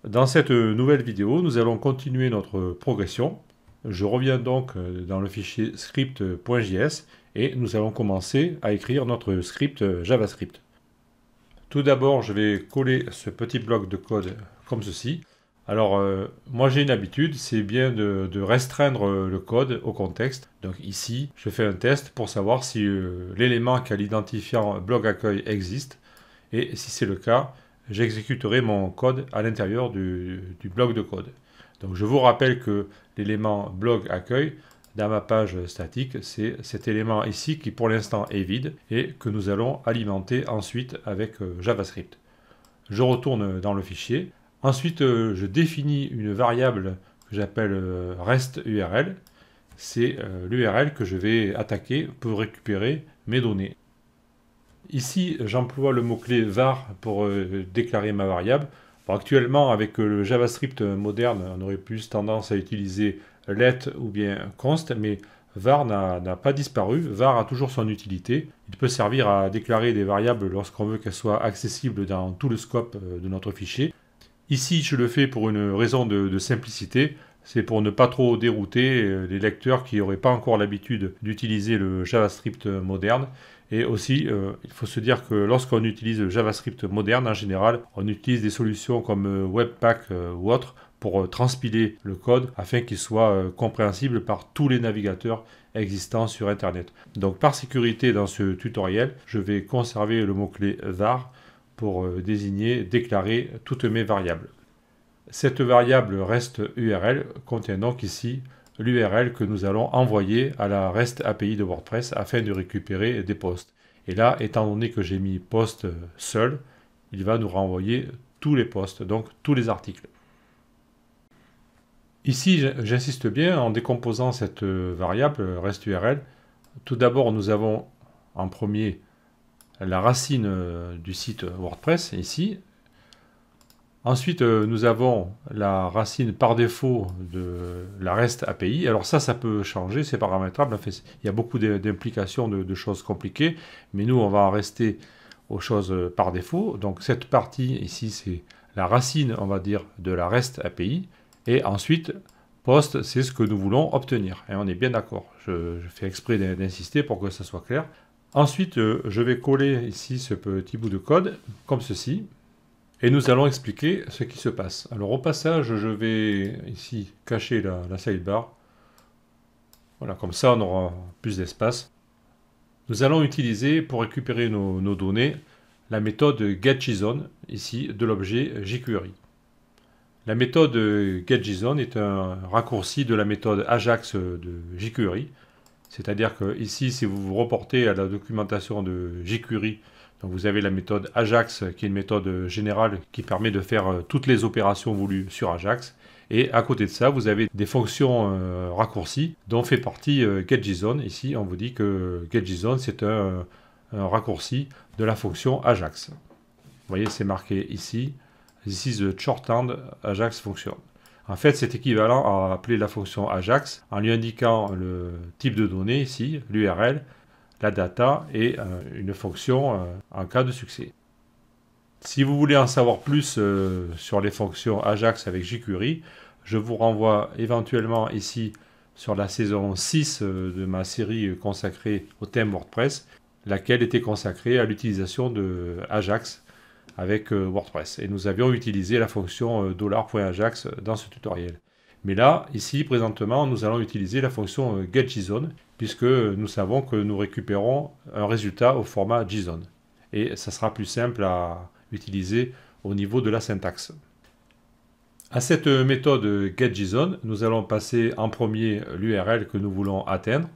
Dans cette nouvelle vidéo, nous allons continuer notre progression. Je reviens donc dans le fichier script.js et nous allons commencer à écrire notre script JavaScript. Tout d'abord, je vais coller ce petit bloc de code comme ceci. Alors, moi j'ai une habitude, c'est bien de restreindre le code au contexte. Donc ici, je fais un test pour savoir si l'élément qui a l'identifiant bloc accueil existe. Et si c'est le cas, j'exécuterai mon code à l'intérieur du bloc de code. Donc je vous rappelle que l'élément bloc accueil dans ma page statique, c'est cet élément ici qui pour l'instant est vide et que nous allons alimenter ensuite avec JavaScript. Je retourne dans le fichier. Ensuite, je définis une variable que j'appelle REST-URL. C'est l'URL que je vais attaquer pour récupérer mes données. Ici, j'emploie le mot-clé var pour déclarer ma variable. Bon, actuellement, avec le JavaScript moderne, on aurait plus tendance à utiliser let ou bien const, mais var n'a pas disparu. Var a toujours son utilité. Il peut servir à déclarer des variables lorsqu'on veut qu'elles soient accessibles dans tout le scope de notre fichier. Ici, je le fais pour une raison de simplicité. C'est pour ne pas trop dérouter les lecteurs qui n'auraient pas encore l'habitude d'utiliser le JavaScript moderne. Et aussi, il faut se dire que lorsqu'on utilise le JavaScript moderne, en général, on utilise des solutions comme Webpack ou autres pour transpiler le code afin qu'il soit compréhensible par tous les navigateurs existants sur Internet. Donc par sécurité dans ce tutoriel, je vais conserver le mot-clé var pour déclarer toutes mes variables. Cette variable REST URL contient donc ici l'URL que nous allons envoyer à la REST API de WordPress afin de récupérer des posts. Et là, étant donné que j'ai mis post seul, il va nous renvoyer tous les posts, donc tous les articles. Ici, j'insiste bien en décomposant cette variable REST URL. Tout d'abord, nous avons en premier la racine du site WordPress, ici. Ensuite, nous avons la racine par défaut de la REST API. Alors ça peut changer, c'est paramétrable. En fait, il y a beaucoup d'implications de choses compliquées, mais nous, on va en rester aux choses par défaut. Donc cette partie ici, c'est la racine, on va dire, de la REST API. Et ensuite, post, c'est ce que nous voulons obtenir. Et on est bien d'accord. Je fais exprès d'insister pour que ça soit clair. Ensuite, je vais coller ici ce petit bout de code, comme ceci. Et nous allons expliquer ce qui se passe. Alors au passage, je vais ici cacher la sidebar. Voilà, comme ça on aura plus d'espace. Nous allons utiliser pour récupérer nos données la méthode getJSON, ici de l'objet jQuery. La méthode getJSON est un raccourci de la méthode Ajax de jQuery. C'est-à-dire que ici, si vous vous reportez à la documentation de jQuery, donc vous avez la méthode Ajax qui est une méthode générale qui permet de faire toutes les opérations voulues sur Ajax. Et à côté de ça, vous avez des fonctions raccourcies dont fait partie getJSON. Ici, on vous dit que getJSON, c'est un raccourci de la fonction Ajax. Vous voyez, c'est marqué ici. This is the shorthand Ajax function. En fait, c'est équivalent à appeler la fonction Ajax en lui indiquant le type de données ici, l'URL, la data et une fonction en cas de succès. Si vous voulez en savoir plus sur les fonctions Ajax avec jQuery, je vous renvoie éventuellement ici sur la saison 6 de ma série consacrée au thème WordPress, laquelle était consacrée à l'utilisation de Ajax avec WordPress. Et nous avions utilisé la fonction $.ajax dans ce tutoriel. Mais là, ici, présentement, nous allons utiliser la fonction getJSON, puisque nous savons que nous récupérons un résultat au format JSON. Et ça sera plus simple à utiliser au niveau de la syntaxe. À cette méthode getJSON, nous allons passer en premier l'URL que nous voulons atteindre,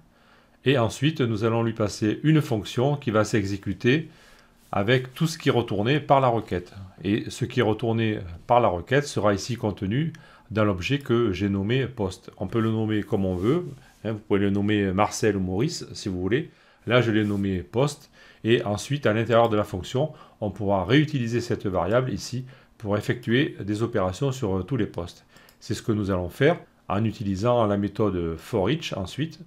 et ensuite nous allons lui passer une fonction qui va s'exécuter avec tout ce qui est retourné par la requête. Et ce qui est retourné par la requête sera ici contenu dans l'objet que j'ai nommé post. On peut le nommer comme on veut, hein, vous pouvez le nommer Marcel ou Maurice si vous voulez. Là je l'ai nommé post et ensuite à l'intérieur de la fonction on pourra réutiliser cette variable ici pour effectuer des opérations sur tous les postes. C'est ce que nous allons faire en utilisant la méthode forEach ensuite.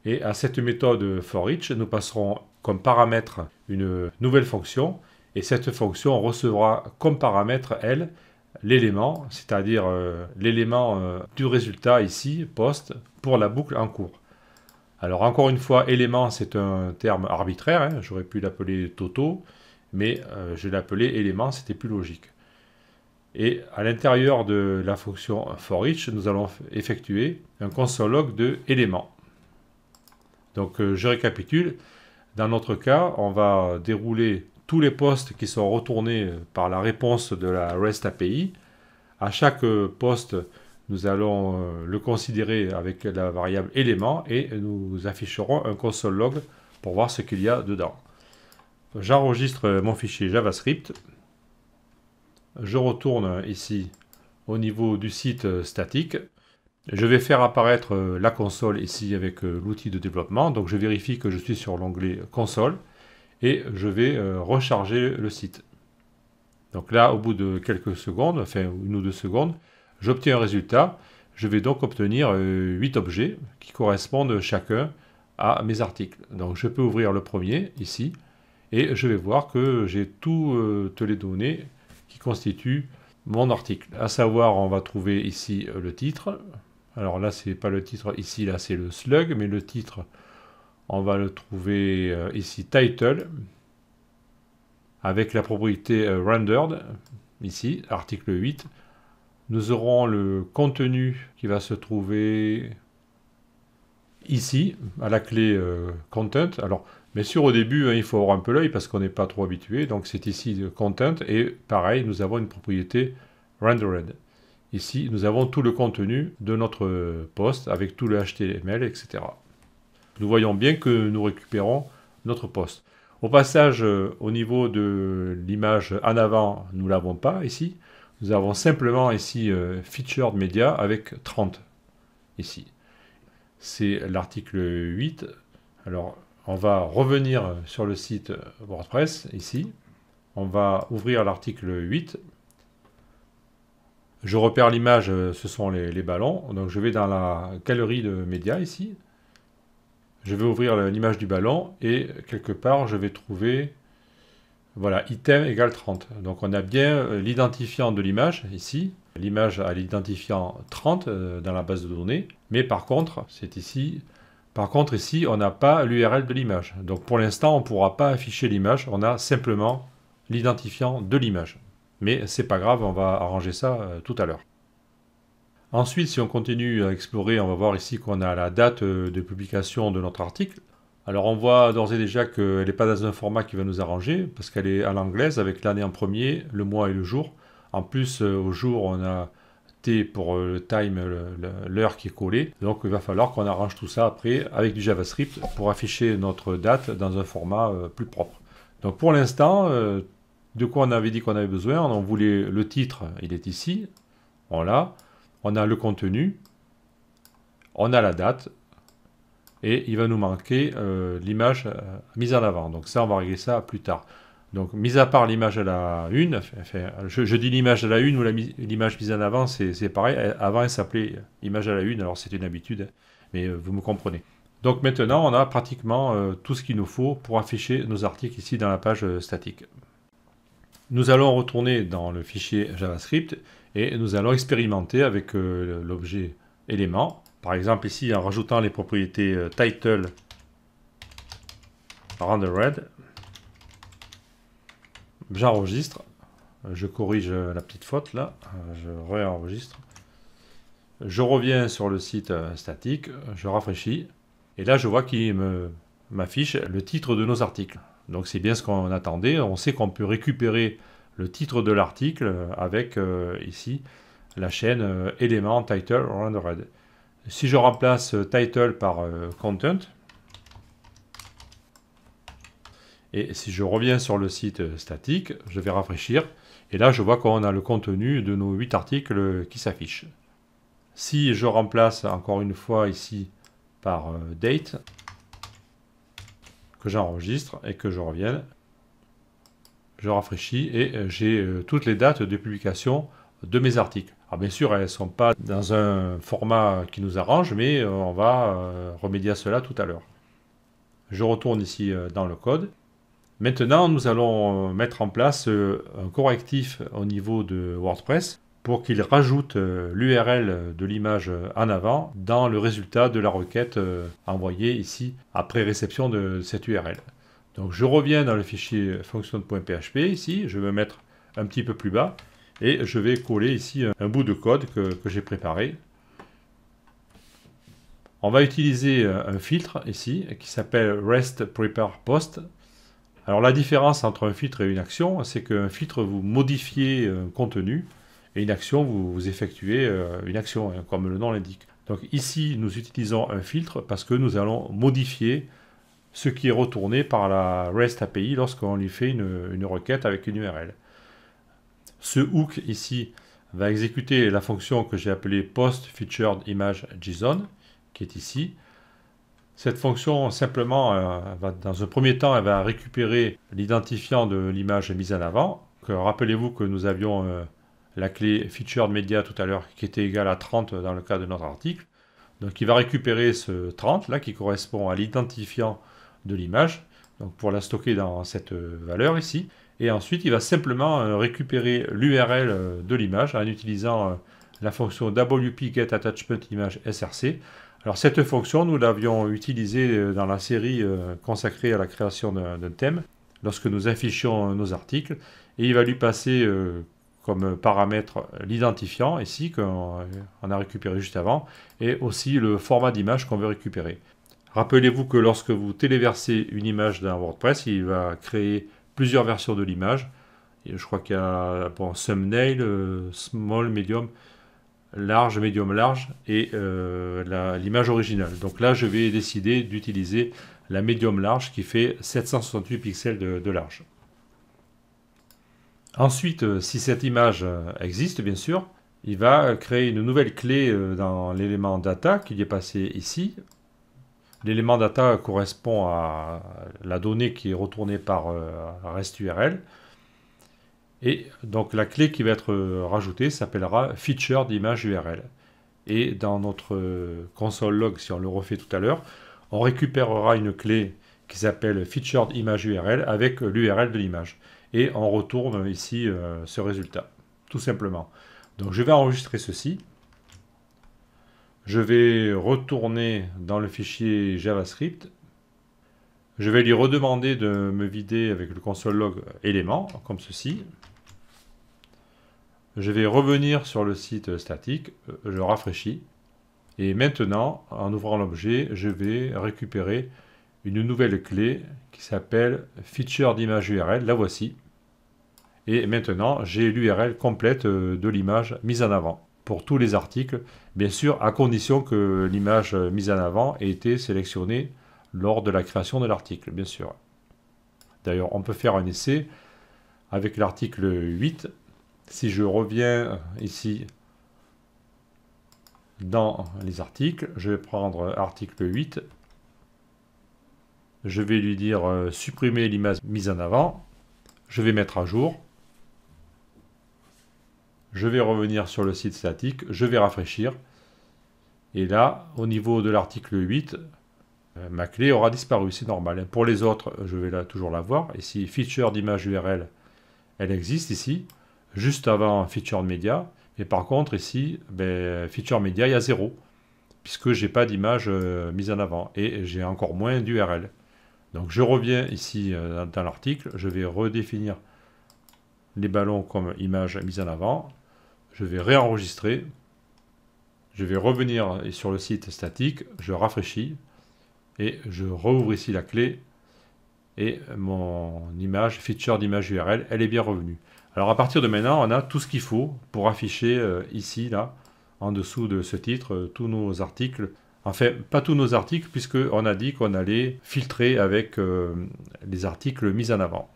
Et à cette méthode forEach nous passerons comme paramètre une nouvelle fonction et cette fonction recevra comme paramètre elle l'élément, c'est-à-dire l'élément du résultat ici, post, pour la boucle en cours. Alors encore une fois, élément c'est un terme arbitraire, hein. J'aurais pu l'appeler toto, mais je l'ai appelé élément, c'était plus logique. Et à l'intérieur de la fonction forEach, nous allons effectuer un console log de éléments. Donc je récapitule, dans notre cas, on va dérouler tous les postes qui sont retournés par la réponse de la REST API. À chaque poste, nous allons le considérer avec la variable élément et nous afficherons un console log pour voir ce qu'il y a dedans. J'enregistre mon fichier JavaScript. Je retourne ici au niveau du site statique. Je vais faire apparaître la console ici avec l'outil de développement. Donc je vérifie que je suis sur l'onglet console et je vais recharger le site. Donc là, au bout de quelques secondes, enfin 1 ou 2 secondes, j'obtiens un résultat. Je vais donc obtenir 8 objets qui correspondent chacun à mes articles. Donc je peux ouvrir le premier ici et je vais voir que j'ai toutes les données qui constituent mon article. À savoir, on va trouver ici le titre. Alors là, c'est pas le titre ici, là c'est le slug, mais le titre, on va le trouver ici title, avec la propriété rendered, ici, article 8. Nous aurons le contenu qui va se trouver ici, à la clé content. Alors, bien sûr, au début, hein, il faut avoir un peu l'œil parce qu'on n'est pas trop habitué. Donc, c'est ici content. Et pareil, nous avons une propriété rendered. Ici, nous avons tout le contenu de notre post avec tout le HTML, etc. Nous voyons bien que nous récupérons notre post. Au passage, au niveau de l'image en avant, nous ne l'avons pas ici. Nous avons simplement ici Featured Media avec 30 ici. C'est l'article 8. Alors, on va revenir sur le site WordPress ici. On va ouvrir l'article 8. Je repère l'image, ce sont les ballons. Donc je vais dans la galerie de médias ici. Je vais ouvrir l'image du ballon et quelque part je vais trouver, voilà, item égale 30. Donc on a bien l'identifiant de l'image ici. L'image a l'identifiant 30 dans la base de données. Mais par contre, c'est ici. Par contre ici, on n'a pas l'URL de l'image. Donc pour l'instant, on ne pourra pas afficher l'image. On a simplement l'identifiant de l'image. Mais c'est pas grave, on va arranger ça tout à l'heure. Ensuite, si on continue à explorer, on va voir ici qu'on a la date de publication de notre article. Alors on voit d'ores et déjà qu'elle n'est pas dans un format qui va nous arranger, parce qu'elle est à l'anglaise avec l'année en premier, le mois et le jour. En plus, au jour, on a T pour le time, l'heure qui est collée. Donc il va falloir qu'on arrange tout ça après avec du JavaScript pour afficher notre date dans un format plus propre. Donc pour l'instant, de quoi on avait dit qu'on avait besoin? On voulait le titre, il est ici, on l'a. On a le contenu, on a la date, et il va nous manquer l'image mise en avant. Donc ça, on va régler ça plus tard. Donc, mis à part l'image à la une, enfin, je dis l'image à la une ou l'image mise en avant, c'est pareil. Avant, elle s'appelait image à la une, alors c'était une habitude, mais vous me comprenez. Donc maintenant, on a pratiquement tout ce qu'il nous faut pour afficher nos articles ici dans la page statique. Nous allons retourner dans le fichier JavaScript et nous allons expérimenter avec l'objet élément. Par exemple ici en rajoutant les propriétés title rendered. J'enregistre. Je corrige la petite faute là. Je réenregistre. Je reviens sur le site statique. Je rafraîchis. Et là je vois qu'il m'affiche le titre de nos articles. Donc c'est bien ce qu'on attendait. On sait qu'on peut récupérer le titre de l'article avec ici la chaîne élément title rendered. Si je remplace title par content, et si je reviens sur le site statique, je vais rafraîchir, et là je vois qu'on a le contenu de nos 8 articles qui s'affichent. Si je remplace encore une fois ici par date, que j'enregistre et que je revienne, je rafraîchis et j'ai toutes les dates de publication de mes articles. Alors bien sûr, elles ne sont pas dans un format qui nous arrange, mais on va remédier à cela tout à l'heure. Je retourne ici dans le code. Maintenant, nous allons mettre en place un correctif au niveau de WordPress. pour qu'il rajoute l'URL de l'image en avant dans le résultat de la requête envoyée ici après réception de cette URL. Donc je reviens dans le fichier function.php ici, je vais me mettre un petit peu plus bas et je vais coller ici un bout de code que j'ai préparé. On va utiliser un filtre ici qui s'appelle REST Prepare Post. Alors la différence entre un filtre et une action, c'est qu'un filtre vous modifiez un contenu et une action vous effectuez une action, hein, comme le nom l'indique. Donc ici nous utilisons un filtre parce que nous allons modifier ce qui est retourné par la REST API lorsqu'on lui fait une requête avec une URL. Ce hook ici va exécuter la fonction que j'ai appelée PostFeaturedImageJSON, qui est ici. Cette fonction, simplement, dans un premier temps, elle va récupérer l'identifiant de l'image mise en avant. Rappelez-vous que nous avions la clé FeaturedMedia tout à l'heure, qui était égale à 30 dans le cas de notre article. Donc il va récupérer ce 30 là, qui correspond à l'identifiant de l'image, donc pour la stocker dans cette valeur ici. Et ensuite, il va simplement récupérer l'URL de l'image en utilisant la fonction wp-getAttachmentImageSRC. Alors cette fonction, nous l'avions utilisée dans la série consacrée à la création d'un thème, lorsque nous affichions nos articles, et il va lui passer comme paramètre l'identifiant, ici, qu'on a récupéré juste avant, et aussi le format d'image qu'on veut récupérer. Rappelez-vous que lorsque vous téléversez une image dans WordPress, il va créer plusieurs versions de l'image. Je crois qu'il y a thumbnail, small, medium, large, medium, large et l'image originale. Donc là, je vais décider d'utiliser la medium large qui fait 768 pixels de large. Ensuite, si cette image existe, bien sûr, il va créer une nouvelle clé dans l'élément data qui est passé ici. L'élément data correspond à la donnée qui est retournée par REST URL. Et donc la clé qui va être rajoutée s'appellera featured image URL. Et dans notre console log, si on le refait tout à l'heure, on récupérera une clé qui s'appelle featured image URL avec l'URL de l'image. Et on retourne ici ce résultat, tout simplement. Donc je vais enregistrer ceci. Je vais retourner dans le fichier JavaScript. Je vais lui redemander de me vider avec le console log élément, comme ceci. Je vais revenir sur le site statique, je rafraîchis. Et maintenant, en ouvrant l'objet, je vais récupérer une nouvelle clé qui s'appelle FeaturedImageURL, la voici. Et maintenant, j'ai l'URL complète de l'image mise en avant pour tous les articles, bien sûr, à condition que l'image mise en avant ait été sélectionnée lors de la création de l'article, bien sûr. D'ailleurs, on peut faire un essai avec l'article 8. Si je reviens ici dans les articles, je vais prendre article 8. Je vais lui dire supprimer l'image mise en avant. Je vais mettre à jour. Je vais revenir sur le site statique, je vais rafraîchir. Et là, au niveau de l'article 8, ma clé aura disparu, c'est normal. Pour les autres, je vais toujours la voir. Ici, featured image URL, elle existe ici, juste avant featured media. Mais par contre, ici, featured media, il y a 0, puisque je n'ai pas d'image mise en avant. Et j'ai encore moins d'URL. Donc je reviens ici dans l'article, je vais redéfinir les ballons comme image mise en avant. Je vais réenregistrer. Je vais revenir sur le site statique, je rafraîchis et je rouvre ici la clé et mon image, featured image URL, elle est bien revenue. Alors à partir de maintenant, on a tout ce qu'il faut pour afficher ici, là, en dessous de ce titre, tous nos articles. Enfin, pas tous nos articles, puisqu'on a dit qu'on allait filtrer avec les articles mis en avant.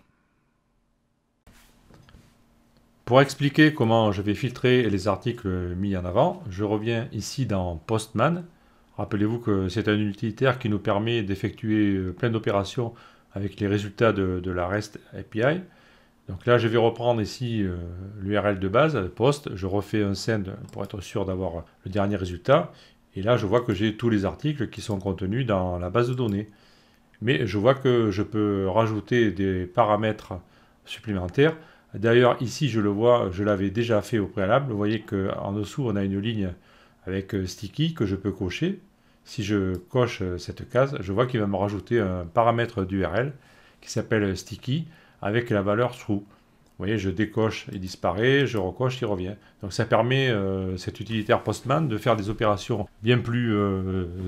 Pour expliquer comment je vais filtrer les articles mis en avant, je reviens ici dans Postman. Rappelez-vous que c'est un utilitaire qui nous permet d'effectuer plein d'opérations avec les résultats de la REST API. Donc là, je vais reprendre ici l'URL de base, post. Je refais un send pour être sûr d'avoir le dernier résultat. Et là, je vois que j'ai tous les articles qui sont contenus dans la base de données. Mais je vois que je peux rajouter des paramètres supplémentaires D'ailleurs, ici, je le vois, je l'avais déjà fait au préalable. Vous voyez qu'en dessous, on a une ligne avec sticky que je peux cocher. Si je coche cette case, je vois qu'il va me rajouter un paramètre d'URL qui s'appelle sticky avec la valeur true. Vous voyez, je décoche, il disparaît, je recoche, il revient. Donc ça permet, cet utilitaire Postman, de faire des opérations bien plus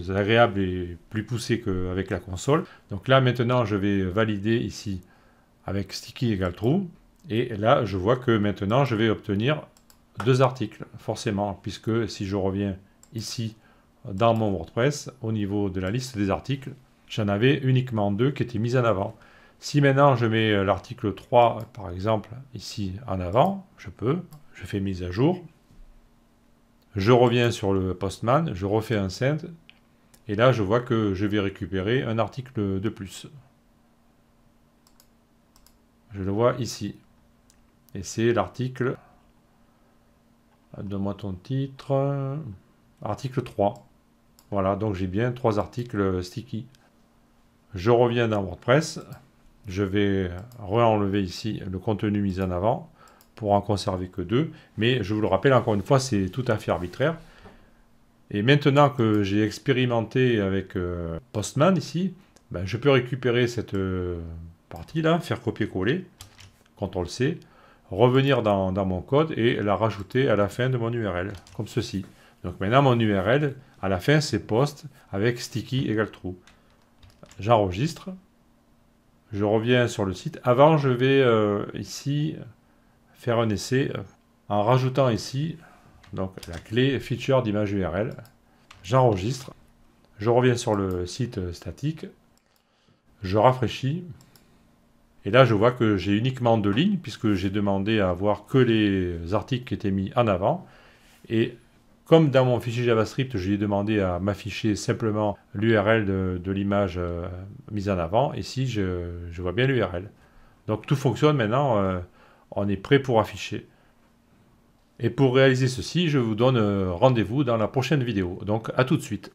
agréables et plus poussées qu'avec la console. Donc là, maintenant, je vais valider ici avec sticky égale true. Et là, je vois que maintenant, je vais obtenir 2 articles, forcément, puisque si je reviens ici dans mon WordPress, au niveau de la liste des articles, j'en avais uniquement 2 qui étaient mis en avant. Si maintenant je mets l'article 3, par exemple, ici en avant, je fais mise à jour, je reviens sur le Postman, je refais un send, et là je vois que je vais récupérer un article de plus. Je le vois ici. Et c'est l'article, donne-moi ton titre, article 3. Voilà, donc j'ai bien 3 articles sticky. Je reviens dans WordPress. Je vais re-enlever ici le contenu mis en avant pour en conserver que 2. Mais je vous le rappelle, encore une fois, c'est tout à fait arbitraire. Et maintenant que j'ai expérimenté avec Postman ici, ben, je peux récupérer cette partie-là, faire copier-coller, CTRL-C, revenir dans mon code et la rajouter à la fin de mon URL, comme ceci. Donc maintenant, mon URL, à la fin, c'est post avec sticky égale true. J'enregistre. Je reviens sur le site. Avant, je vais ici faire un essai en rajoutant ici donc, la clé feature d'image URL. J'enregistre. Je reviens sur le site statique. Je rafraîchis. Et là, je vois que j'ai uniquement 2 lignes puisque j'ai demandé à avoir que les articles qui étaient mis en avant. Et comme dans mon fichier JavaScript, je lui ai demandé à m'afficher simplement l'URL de l'image mise en avant, ici je vois bien l'URL. Donc tout fonctionne maintenant, on est prêt pour afficher. Et pour réaliser ceci, je vous donne rendez-vous dans la prochaine vidéo. Donc à tout de suite.